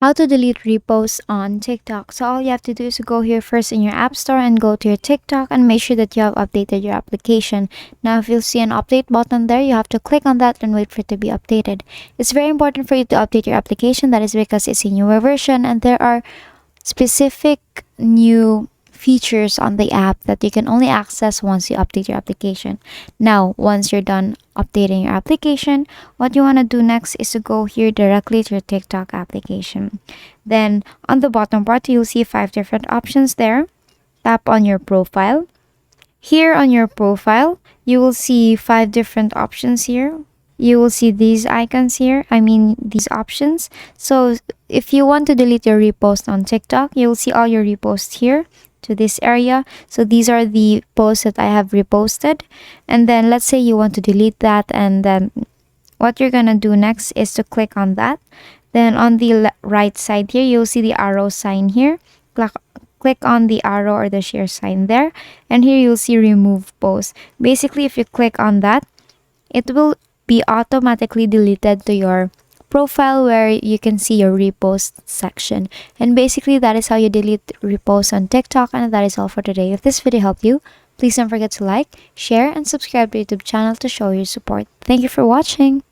How to delete reposts on TikTok. So all you have to do is to go here first in your app store and go to your TikTok and make sure that you have updated your application. Now if you'll see an update button there, you have to click on that and wait for it to be updated. It's very important for you to update your application. That is because it's a newer version and there are specific new features on the app that you can only access once you update your application. Now, once you're done updating your application, what you want to do next is to go here directly to your TikTok application. Then on the bottom part, you'll see 5 different options there. Tap on your profile. Here on your profile, you will see 5 different options here. You will see these icons here, these options. So if you want to delete your repost on TikTok, you will see all your reposts here to this area. So these are the posts that I have reposted. And then let's say you want to delete that, and then what you're gonna do next is to click on that. Then on the right side here, you'll see the arrow sign here. Click on the arrow or the share sign there, and here you'll see remove post. Basically, if you click on that, it will be automatically deleted to your profile where you can see your repost section. And basically that is how you delete reposts on TikTok. And that is all for today. If this video helped you, please don't forget to like, share, and subscribe to our YouTube channel to show your support. Thank you for watching.